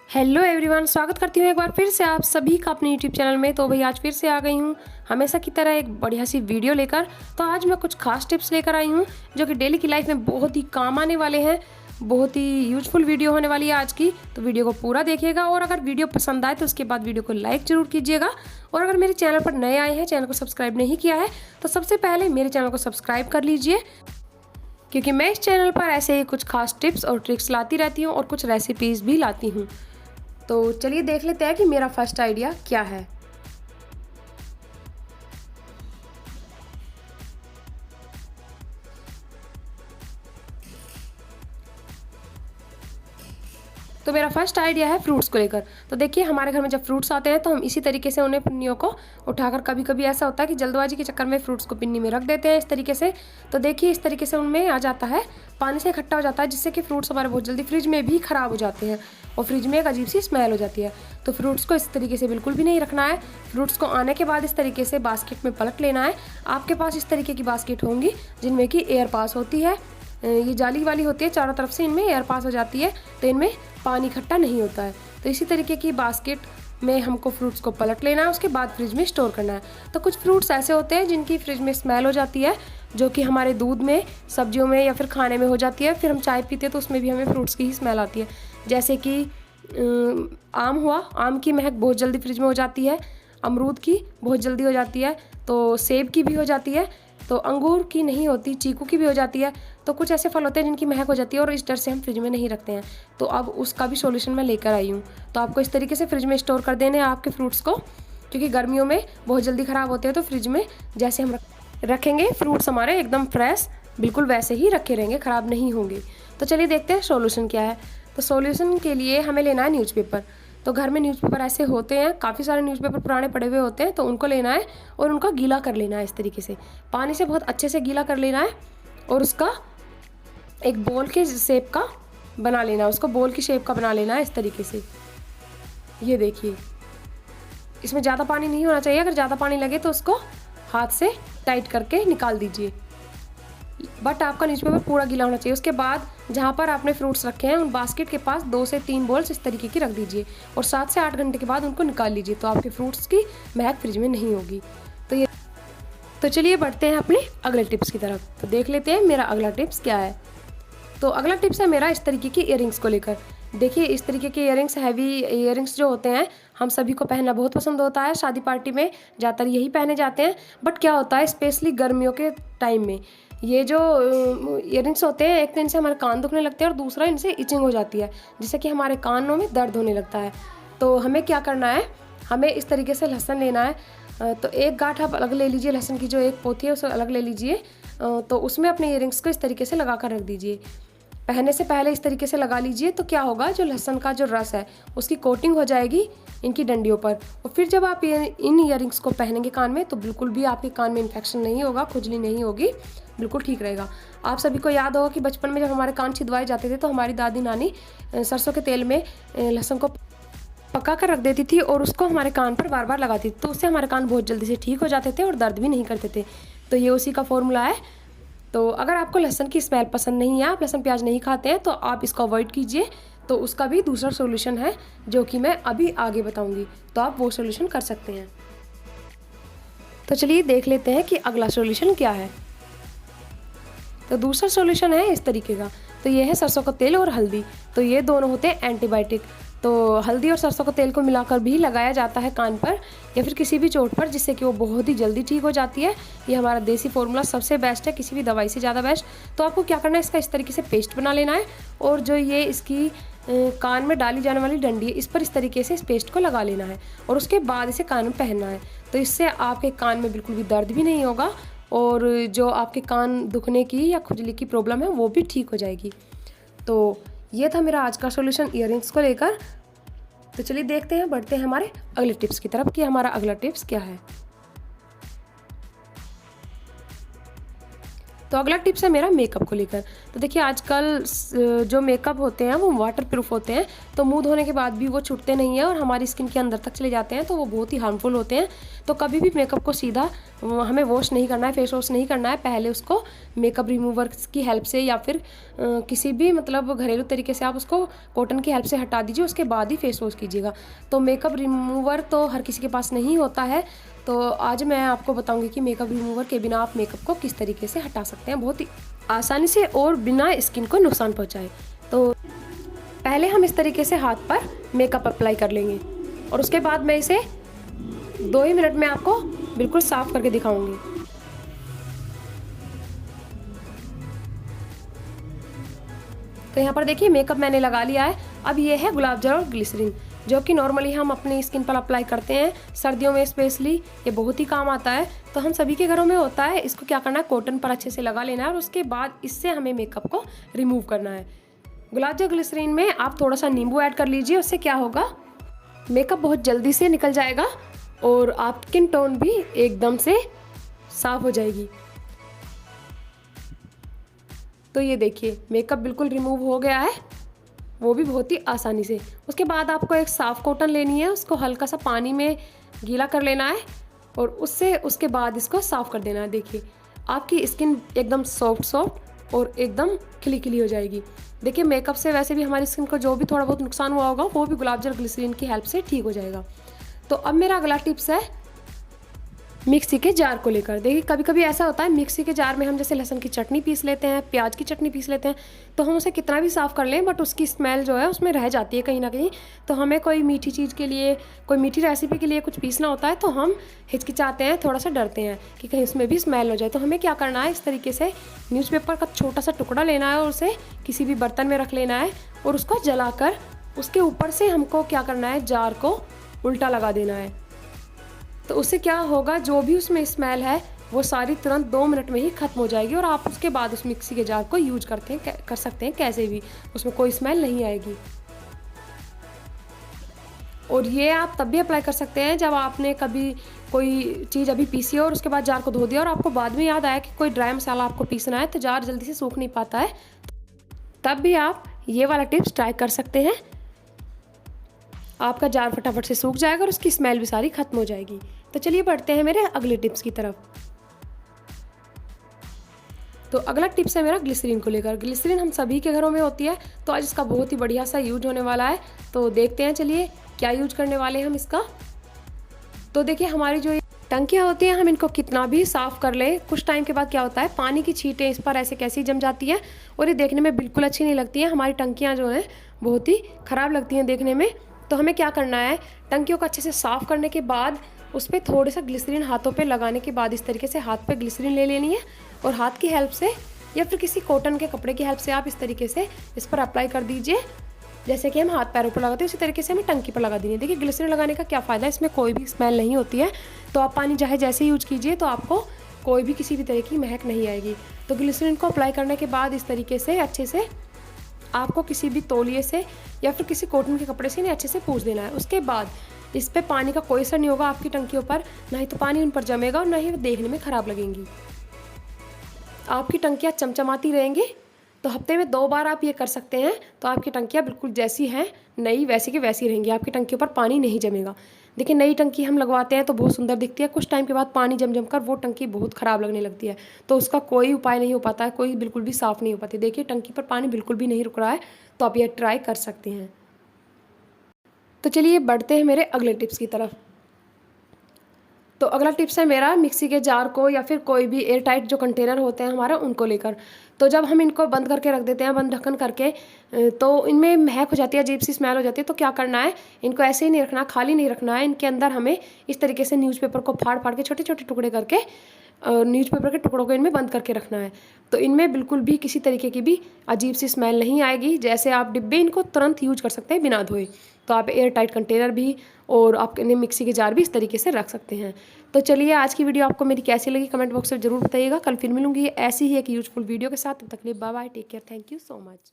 Hello everyone, स्वागत करती हूँ एक बार फिर से आप सभी का अपने यूट्यूब चैनल में। तो भाई आज फिर से आ गई हूँ हमेशा की तरह एक बढ़िया सी वीडियो लेकर। तो आज मैं कुछ खास टिप्स लेकर आई हूँ जो कि डेली की लाइफ में बहुत ही काम आने वाले हैं। बहुत ही यूजफुल वीडियो होने वाली है आज की, तो वीडियो को पूरा देखिएगा। और अगर वीडियो पसंद आए तो उसके बाद वीडियो को लाइक जरूर कीजिएगा। और अगर मेरे चैनल पर नए आए हैं, चैनल को सब्सक्राइब नहीं किया है, तो सबसे पहले मेरे चैनल को सब्सक्राइब कर लीजिए, क्योंकि मैं इस चैनल पर ऐसे ही कुछ खास टिप्स और ट्रिक्स लाती रहती हूँ और कुछ रेसिपीज़ भी लाती हूँ। तो चलिए देख लेते हैं कि मेरा फर्स्ट आइडिया क्या है। तो मेरा फर्स्ट आइडिया है फ्रूट्स को लेकर। तो देखिए, हमारे घर में जब फ्रूट्स आते हैं तो हम इसी तरीके से उन्हें पिन्नियों को उठाकर, कभी कभी ऐसा होता है कि जल्दबाजी के चक्कर में फ्रूट्स को पिन्नी में रख देते हैं इस तरीके से। तो देखिए, इस तरीके से उनमें आ जाता है, पानी से इकट्ठा हो जाता है, जिससे कि फ्रूट्स हमारे बहुत जल्दी फ्रिज में भी ख़राब हो जाते हैं और फ्रिज में एक अजीब सी स्मेल हो जाती है। तो फ्रूट्स को इस तरीके से बिल्कुल भी नहीं रखना है। फ्रूट्स को आने के बाद इस तरीके से बास्केट में पलट लेना है। आपके पास इस तरीके की बास्केट होंगी जिनमें कि एयर पास होती है, ये जाली वाली होती है, चारों तरफ से इनमें एयर पास हो जाती है, तो इनमें पानी इकट्ठा नहीं होता है। तो इसी तरीके की बास्केट में हमको फ्रूट्स को पलट लेना है, उसके बाद फ्रिज में स्टोर करना है। तो कुछ फ्रूट्स ऐसे होते हैं जिनकी फ्रिज में स्मेल हो जाती है, जो कि हमारे दूध में, सब्जियों में या फिर खाने में हो जाती है। फिर हम चाय पीते हैं तो उसमें भी हमें फ्रूट्स की ही स्मेल आती है। जैसे कि आम हुआ, आम की महक बहुत जल्दी फ्रिज में हो जाती है, अमरूद की बहुत जल्दी हो जाती है, तो सेब की भी हो जाती है, तो अंगूर की नहीं होती, चीकू की भी हो जाती है। तो कुछ ऐसे फल होते हैं जिनकी महक हो जाती है और इस डर से हम फ्रिज में नहीं रखते हैं। तो अब उसका भी सॉल्यूशन मैं लेकर आई हूँ। तो आपको इस तरीके से फ्रिज में स्टोर कर देने हैं आपके फ्रूट्स को, क्योंकि गर्मियों में बहुत जल्दी ख़राब होते हैं। तो फ्रिज में जैसे हम रखेंगे फ्रूट्स हमारे एकदम फ्रेश, बिल्कुल वैसे ही रखे रहेंगे, ख़राब नहीं होंगे। तो चलिए देखते हैं सॉल्यूशन क्या है। तो सॉल्यूशन के लिए हमें लेना है न्यूज़पेपर। तो घर में न्यूज़पेपर ऐसे होते हैं, काफ़ी सारे न्यूज़पेपर पुराने पड़े हुए होते हैं, तो उनको लेना है और उनका गीला कर लेना है इस तरीके से, पानी से बहुत अच्छे से गीला कर लेना है। और उसका एक बॉल के शेप का बना लेना है, उसको बॉल की शेप का बना लेना है इस तरीके से। ये देखिए, इसमें ज़्यादा पानी नहीं होना चाहिए, अगर ज़्यादा पानी लगे तो उसको हाथ से टाइट करके निकाल दीजिए, बट आपका न्यूज़पेपर पूरा गीला होना चाहिए। उसके बाद जहाँ पर आपने फ्रूट्स रखे हैं उन बास्केट के पास 2 से 3 बॉल्स इस तरीके की रख दीजिए और 7 से 8 घंटे के बाद उनको निकाल लीजिए, तो आपके फ्रूट्स की महक फ्रिज में नहीं होगी। तो चलिए बढ़ते हैं अपने अगले टिप्स की तरफ। तो देख लेते हैं मेरा अगला टिप्स क्या है। तो अगला टिप्स है मेरा इस तरीके की इयररिंग्स को लेकर। देखिए, इस तरीके के इयररिंग्स, हैवी इयररिंग्स जो होते हैं, हम सभी को पहनना बहुत पसंद होता है। शादी पार्टी में ज़्यादातर यही पहने जाते हैं। बट क्या होता है, स्पेशली गर्मियों के टाइम में ये जो इयररिंग्स होते हैं, एक तो इनसे हमारे कान दुखने लगते हैं और दूसरा इनसे इचिंग हो जाती है, जिससे कि हमारे कानों में दर्द होने लगता है। तो हमें क्या करना है, हमें इस तरीके से लहसुन लेना है। तो एक गांठ आप अलग ले लीजिए, लहसुन की जो एक पोथी है उसे अलग ले लीजिए। तो उसमें अपने इयररिंग्स को इस तरीके से लगा कर रख दीजिए। पहनने से पहले इस तरीके से लगा लीजिए, तो क्या होगा, जो लहसुन का जो रस है उसकी कोटिंग हो जाएगी इनकी डंडियों पर। और फिर जब आप इन इयररिंग्स को पहनेंगे कान में, तो बिल्कुल भी आपके कान में इन्फेक्शन नहीं होगा, खुजली नहीं होगी, बिल्कुल ठीक रहेगा। आप सभी को याद होगा कि बचपन में जब हमारे कान छिदवाए जाते थे तो हमारी दादी नानी सरसों के तेल में लहसुन को पका कर रख देती थी और उसको हमारे कान पर बार बार लगाती थी, तो उससे हमारे कान बहुत जल्दी से ठीक हो जाते थे और दर्द भी नहीं करते थे। तो ये उसी का फॉर्मूला है। तो अगर आपको लहसुन की स्मेल पसंद नहीं है, आप लहसुन प्याज नहीं खाते हैं, तो आप इसको अवॉइड कीजिए। तो उसका भी दूसरा सॉल्यूशन है जो कि मैं अभी आगे बताऊंगी, तो आप वो सॉल्यूशन कर सकते हैं। तो चलिए देख लेते हैं कि अगला सॉल्यूशन क्या है। तो दूसरा सॉल्यूशन है इस तरीके का। तो ये है सरसों का तेल और हल्दी। तो ये दोनों होते हैं एंटीबायोटिक। तो हल्दी और सरसों का तेल को मिलाकर भी लगाया जाता है कान पर या फिर किसी भी चोट पर, जिससे कि वो बहुत ही जल्दी ठीक हो जाती है। ये हमारा देसी फॉर्मूला सबसे बेस्ट है, किसी भी दवाई से ज़्यादा बेस्ट। तो आपको क्या करना है, इसका इस तरीके से पेस्ट बना लेना है और जो ये इसकी कान में डाली जाने वाली डंडी है, इस पर इस तरीके से इस पेस्ट को लगा लेना है और उसके बाद इसे कान में पहनना है। तो इससे आपके कान में बिल्कुल भी दर्द भी नहीं होगा और जो आपके कान दुखने की या खुजली की प्रॉब्लम है वो भी ठीक हो जाएगी। तो ये था मेरा आज का सॉल्यूशन इयररिंग्स को लेकर। तो चलिए देखते हैं, बढ़ते हैं हमारे अगले टिप्स की तरफ कि हमारा अगला टिप्स क्या है। तो अगला टिप्स है मेरा मेकअप को लेकर। तो देखिए आजकल जो मेकअप होते हैं वो वाटर प्रूफ होते हैं, तो मुंह धोने के बाद भी वो छूटते नहीं हैं और हमारी स्किन के अंदर तक चले जाते हैं, तो वो बहुत ही हार्मफुल होते हैं। तो कभी भी मेकअप को सीधा हमें वॉश नहीं करना है, फेस वॉश नहीं करना है, पहले उसको मेकअप रिमूवर की हेल्प से या फिर किसी भी मतलब घरेलू तरीके से आप उसको कॉटन की हेल्प से हटा दीजिए, उसके बाद ही फेस वॉश कीजिएगा। तो मेकअप रिमूवर तो हर किसी के पास नहीं होता है, तो आज मैं आपको बताऊंगी कि मेकअप रिमूवर के बिना आप मेकअप को किस तरीके से हटा सकते हैं बहुत ही आसानी से और बिना स्किन को नुकसान पहुंचाए। तो पहले हम इस तरीके से हाथ पर मेकअप अप्लाई कर लेंगे और उसके बाद मैं इसे 2 ही मिनट में आपको बिल्कुल साफ करके दिखाऊंगी। तो यहाँ पर देखिए मेकअप मैंने लगा लिया है। अब ये है गुलाब जल और ग्लिसरीन, जो कि नॉर्मली हम अपनी स्किन पर अप्लाई करते हैं सर्दियों में स्पेशली, ये बहुत ही काम आता है। तो हम सभी के घरों में होता है। इसको क्या करना है, कॉटन पर अच्छे से लगा लेना है और उसके बाद इससे हमें मेकअप को रिमूव करना है। गुलाब जल ग्लिसरीन में आप थोड़ा सा नींबू ऐड कर लीजिए, उससे क्या होगा, मेकअप बहुत जल्दी से निकल जाएगा और आपकी स्किन टोन भी एकदम से साफ हो जाएगी। तो ये देखिए मेकअप बिल्कुल रिमूव हो गया है, वो भी बहुत ही आसानी से। उसके बाद आपको एक साफ़ कॉटन लेनी है, उसको हल्का सा पानी में गीला कर लेना है और उसके बाद इसको साफ़ कर देना है। देखिए आपकी स्किन एकदम सॉफ्ट और एकदम खिली खिली हो जाएगी। देखिए मेकअप से वैसे भी हमारी स्किन को जो भी थोड़ा बहुत नुकसान हुआ होगा वो भी गुलाब जल ग्लिसरीन की हेल्प से ठीक हो जाएगा। तो अब मेरा अगला टिप्स है मिक्सी के जार को लेकर। देखिए कभी कभी ऐसा होता है मिक्सी के जार में हम जैसे लहसुन की चटनी पीस लेते हैं, प्याज की चटनी पीस लेते हैं, तो हम उसे कितना भी साफ़ कर लें बट उसकी स्मेल जो है उसमें रह जाती है कहीं ना कहीं। तो हमें कोई मीठी चीज़ के लिए, कोई मीठी रेसिपी के लिए कुछ पीसना होता है तो हम हिचकिचाते हैं, थोड़ा सा डरते हैं कि कहीं उसमें भी स्मेल हो जाए। तो हमें क्या करना है, इस तरीके से न्यूज़पेपर का छोटा सा टुकड़ा लेना है और उसे किसी भी बर्तन में रख लेना है और उसको जलाकर उसके ऊपर से हमको क्या करना है, जार को उल्टा लगा देना है। तो उससे क्या होगा, जो भी उसमें स्मेल है वो सारी तुरंत 2 मिनट में ही ख़त्म हो जाएगी और आप उसके बाद उस मिक्सी के जार को यूज कर सकते हैं कैसे भी, उसमें कोई स्मेल नहीं आएगी। और ये आप तब भी अप्लाई कर सकते हैं जब आपने कभी कोई चीज़ अभी पीसी हो और उसके बाद जार को धो दिया और आपको बाद में याद आया कि कोई ड्राई मसाला आपको पीसना है, तो जार जल्दी से सूख नहीं पाता है, तब भी आप ये वाला टिप्स ट्राई कर सकते हैं। आपका जार फटाफट से सूख जाएगा और उसकी स्मेल भी सारी खत्म हो जाएगी। तो चलिए बढ़ते हैं मेरे अगले टिप्स की तरफ। तो अगला टिप्स है मेरा ग्लिसरीन को लेकर। ग्लिसरीन हम सभी के घरों में होती है, तो आज इसका बहुत ही बढ़िया सा यूज होने वाला है। तो देखते हैं चलिए क्या यूज करने वाले हैं हम इसका। तो देखिए हमारी जो टंकियाँ होती हैं, हम इनको कितना भी साफ़ कर लें, कुछ टाइम के बाद क्या होता है, पानी की छींटें इस पर ऐसे कैसी जम जाती हैं और ये देखने में बिल्कुल अच्छी नहीं लगती हैं। हमारी टंकियाँ जो हैं बहुत ही ख़राब लगती हैं देखने में। तो हमें क्या करना है, टंकियों को अच्छे से साफ़ करने के बाद उस पर थोड़े सा ग्लिसरीन हाथों पे लगाने के बाद इस तरीके से हाथ पे ग्लिसरीन ले लेनी है और हाथ की हेल्प से या फिर किसी कॉटन के कपड़े की हेल्प से आप इस तरीके से इस पर अप्लाई कर दीजिए। जैसे कि हम हाथ पैरों पर लगाते हैं उसी तरीके से हमें टंकी पर लगा देनी है। देखिए ग्लिसरीन लगाने का क्या फ़ायदा है, इसमें कोई भी स्मेल नहीं होती है, तो आप पानी चाहे जैसे यूज कीजिए तो आपको कोई भी किसी भी तरह की महक नहीं आएगी। तो ग्लिसरीन को अप्लाई करने के बाद इस तरीके से अच्छे से आपको किसी भी तौलिए से या फिर किसी कॉटन के कपड़े से इन्हें अच्छे से पोंछ देना है। उसके बाद इस पे पानी का कोई असर नहीं होगा आपकी टंकियों पर, ना ही तो पानी उन पर जमेगा और ना ही वो देखने में ख़राब लगेंगी। आपकी टंकियाँ चमचमाती रहेंगी। तो हफ्ते में 2 बार आप ये कर सकते हैं, तो आपकी टंकियाँ बिल्कुल जैसी हैं नई वैसी की वैसी रहेंगी, आपकी टंकियों पर पानी नहीं जमेगा। देखिए नई टंकी हम लगवाते हैं तो बहुत सुंदर दिखती है, कुछ टाइम के बाद पानी जम कर वो टंकी बहुत ख़राब लगने लगती है, तो उसका कोई उपाय नहीं हो पाता है, कोई बिल्कुल भी साफ़ नहीं हो पाती। देखिए टंकी पर पानी बिल्कुल भी नहीं रुक रहा है, तो आप ये ट्राई कर सकते हैं। तो चलिए बढ़ते हैं मेरे अगले टिप्स की तरफ। तो अगला टिप्स है मेरा मिक्सी के जार को या फिर कोई भी एयर टाइट जो कंटेनर होते हैं हमारा उनको लेकर। तो जब हम इनको बंद करके रख देते हैं, बंद ढक्कन करके, तो इनमें महक हो जाती है, अजीब सी स्मेल हो जाती है। तो क्या करना है, इनको ऐसे ही नहीं रखना, खाली नहीं रखना है। इनके अंदर हमें इस तरीके से न्यूज़पेपर को फाड़ फाड़ के छोटे छोटे टुकड़े करके न्यूज़पेपर के टुकड़ों को इनमें बंद करके रखना है। तो इनमें बिल्कुल भी किसी तरीके की भी अजीब सी स्मेल नहीं आएगी। जैसे आप डिब्बे इनको तुरंत यूज कर सकते हैं बिना धोए। तो आप एयर टाइट कंटेनर भी और आप इन्हें मिक्सी के जार भी इस तरीके से रख सकते हैं। तो चलिए आज की वीडियो आपको मेरी कैसी लगी कमेंट बॉक्स में ज़रूर बताइएगा। कल फिर मिलूंगी ऐसी ही एक यूजफुल वीडियो के साथ। तब तक के लिए bye bye, take care, thank you so much.